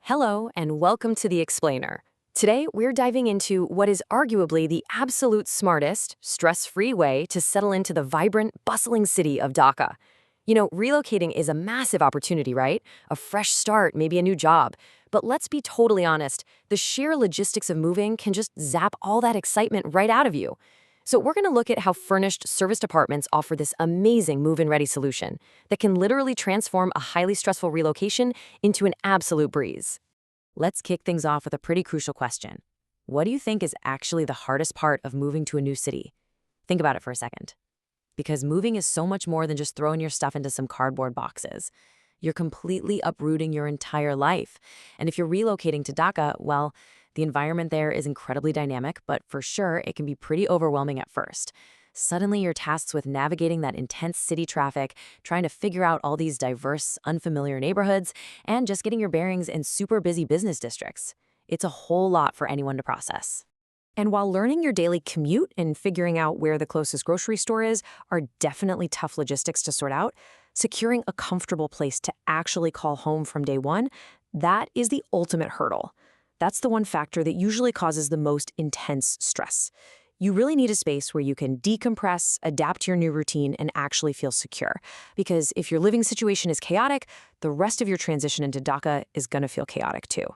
Hello, and welcome to The Explainer. Today, we're diving into what is arguably the absolute smartest, stress-free way to settle into the vibrant, bustling city of Dhaka. Relocating is a massive opportunity, right? A fresh start, maybe a new job. But let's be totally honest, the sheer logistics of moving can just zap all that excitement right out of you. So we're going to look at how Furnished Serviced Apartments offer this amazing move-in-ready solution that can literally transform a highly stressful relocation into an absolute breeze. Let's kick things off with a pretty crucial question. What do you think is actually the hardest part of moving to a new city? Think about it for a second. Because moving is so much more than just throwing your stuff into some cardboard boxes. You're completely uprooting your entire life. And if you're relocating to Dhaka, well, the environment there is incredibly dynamic, but for sure, it can be pretty overwhelming at first. Suddenly, you're tasked with navigating that intense city traffic, trying to figure out all these diverse, unfamiliar neighborhoods, and just getting your bearings in super busy business districts. It's a whole lot for anyone to process. And while learning your daily commute and figuring out where the closest grocery store is are definitely tough logistics to sort out, securing a comfortable place to actually call home from day one, that is the ultimate hurdle. That's the one factor that usually causes the most intense stress. You really need a space where you can decompress, adapt to your new routine, and actually feel secure. Because if your living situation is chaotic, the rest of your transition into Dhaka is going to feel chaotic too.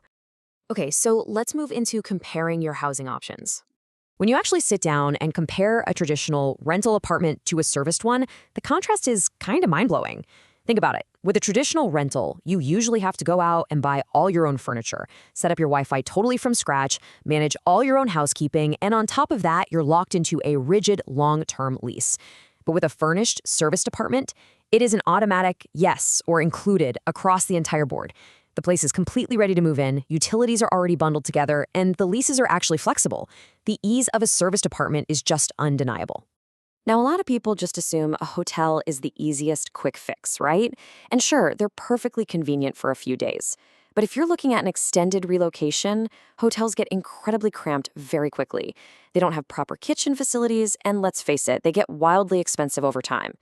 Okay, so let's move into comparing your housing options. When you actually sit down and compare a traditional rental apartment to a serviced one, the contrast is kind of mind-blowing. Think about it. With a traditional rental, you usually have to go out and buy all your own furniture, set up your Wi-Fi totally from scratch, manage all your own housekeeping, and on top of that, you're locked into a rigid long-term lease. But with a furnished, serviced apartment, it is an automatic yes or included across the entire board. The place is completely ready to move in, utilities are already bundled together, and the leases are actually flexible. The ease of a serviced apartment is just undeniable. Now, a lot of people just assume a hotel is the easiest quick fix, right? And sure, they're perfectly convenient for a few days. But if you're looking at an extended relocation, hotels get incredibly cramped very quickly. They don't have proper kitchen facilities, and let's face it, they get wildly expensive over time.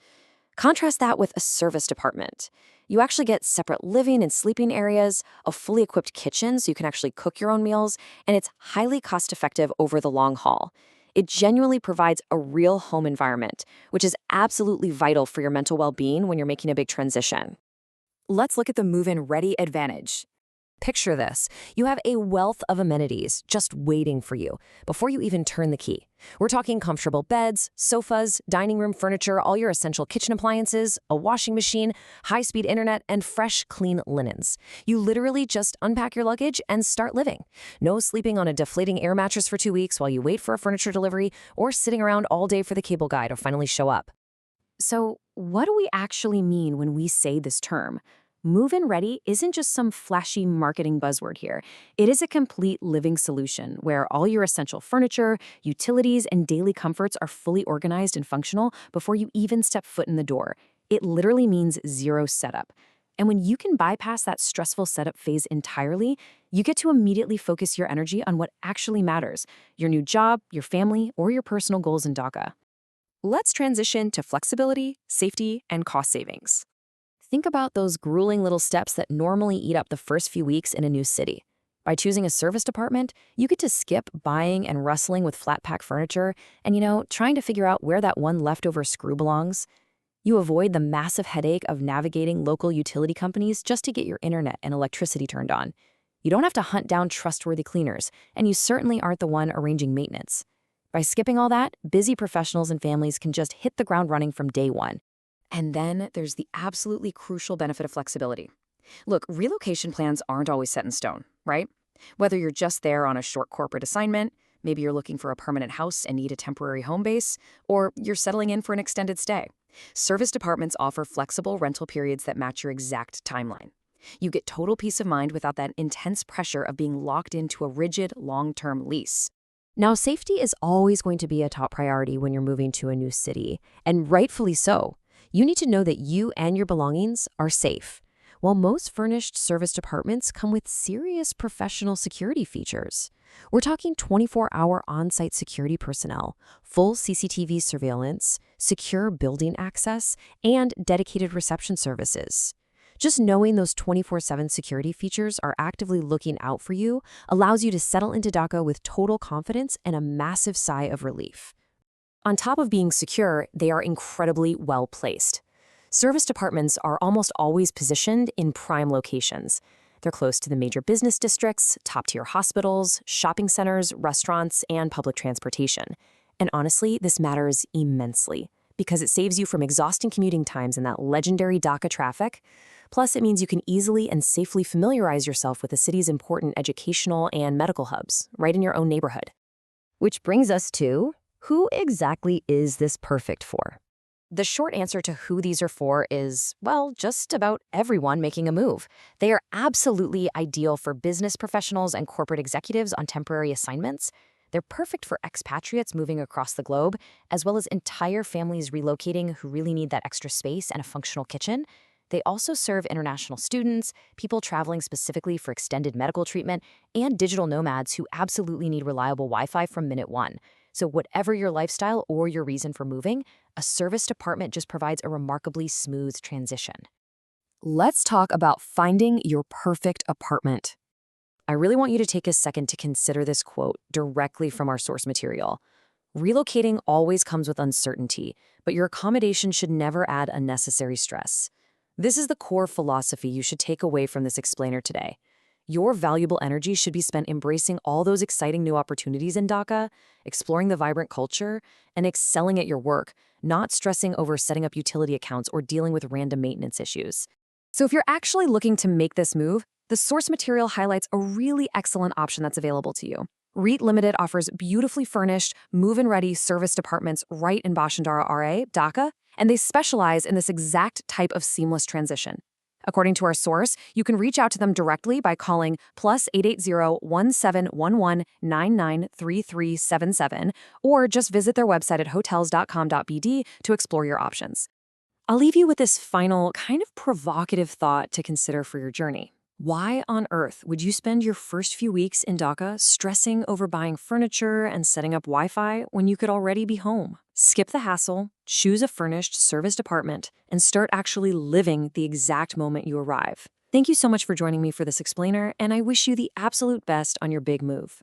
Contrast that with a serviced apartment. You actually get separate living and sleeping areas, a fully equipped kitchen so you can actually cook your own meals, and it's highly cost-effective over the long haul. It genuinely provides a real home environment, which is absolutely vital for your mental well-being when you're making a big transition. Let's look at the move-in ready advantage. Picture this. You have a wealth of amenities just waiting for you before you even turn the key. We're talking comfortable beds, sofas, dining room furniture, all your essential kitchen appliances, a washing machine, high-speed internet, and fresh, clean linens. You literally just unpack your luggage and start living. No sleeping on a deflating air mattress for 2 weeks while you wait for a furniture delivery or sitting around all day for the cable guy to finally show up. So, what do we actually mean when we say this term? Move-in ready isn't just some flashy marketing buzzword here. It is a complete living solution where all your essential furniture, utilities, and daily comforts are fully organized and functional before you even step foot in the door. It literally means zero setup. And when you can bypass that stressful setup phase entirely, you get to immediately focus your energy on what actually matters, your new job, your family, or your personal goals in Dhaka. Let's transition to flexibility, safety, and cost savings. Think about those grueling little steps that normally eat up the first few weeks in a new city. By choosing a serviced apartment, you get to skip buying and rustling with flat-pack furniture and, trying to figure out where that one leftover screw belongs. You avoid the massive headache of navigating local utility companies just to get your internet and electricity turned on. You don't have to hunt down trustworthy cleaners, and you certainly aren't the one arranging maintenance. By skipping all that, busy professionals and families can just hit the ground running from day one. And then there's the absolutely crucial benefit of flexibility. Look, relocation plans aren't always set in stone, right? Whether you're just there on a short corporate assignment, maybe you're looking for a permanent house and need a temporary home base, or you're settling in for an extended stay. Serviced apartments offer flexible rental periods that match your exact timeline. You get total peace of mind without that intense pressure of being locked into a rigid, long-term lease. Now, safety is always going to be a top priority when you're moving to a new city, and rightfully so. You need to know that you and your belongings are safe. While most furnished serviced apartments come with serious professional security features. We're talking 24-hour on-site security personnel, full CCTV surveillance, secure building access, and dedicated reception services. Just knowing those 24/7 security features are actively looking out for you allows you to settle into Dhaka with total confidence and a massive sigh of relief. On top of being secure, they are incredibly well placed. Serviced apartments are almost always positioned in prime locations. They're close to the major business districts, top-tier hospitals, shopping centers, restaurants, and public transportation. And honestly, this matters immensely because it saves you from exhausting commuting times in that legendary Dhaka traffic. Plus, it means you can easily and safely familiarize yourself with the city's important educational and medical hubs right in your own neighborhood. Which brings us to, who exactly is this perfect for? The short answer to who these are for is, well, just about everyone making a move. They are absolutely ideal for business professionals and corporate executives on temporary assignments. They're perfect for expatriates moving across the globe, as well as entire families relocating who really need that extra space and a functional kitchen. They also serve international students, people traveling specifically for extended medical treatment, and digital nomads who absolutely need reliable Wi-Fi from minute one. So whatever your lifestyle or your reason for moving, a serviced apartment just provides a remarkably smooth transition. Let's talk about finding your perfect apartment. I really want you to take a second to consider this quote directly from our source material. Relocating always comes with uncertainty, but your accommodation should never add unnecessary stress. This is the core philosophy you should take away from this explainer today. Your valuable energy should be spent embracing all those exciting new opportunities in Dhaka, exploring the vibrant culture, and excelling at your work, not stressing over setting up utility accounts or dealing with random maintenance issues. So if you're actually looking to make this move, the source material highlights a really excellent option that's available to you. REIT Limited offers beautifully furnished, move-in-ready serviced apartments right in Bashundhara RA, Dhaka, and they specialize in this exact type of seamless transition. According to our source, you can reach out to them directly by calling +880-1711-993377 or just visit their website at hotels.com.bd to explore your options. I'll leave you with this final, kind of provocative thought to consider for your journey. Why on earth would you spend your first few weeks in Dhaka stressing over buying furniture and setting up Wi-Fi when you could already be home? Skip the hassle, choose a furnished, serviced apartment, and start actually living the exact moment you arrive. Thank you so much for joining me for this explainer, and I wish you the absolute best on your big move.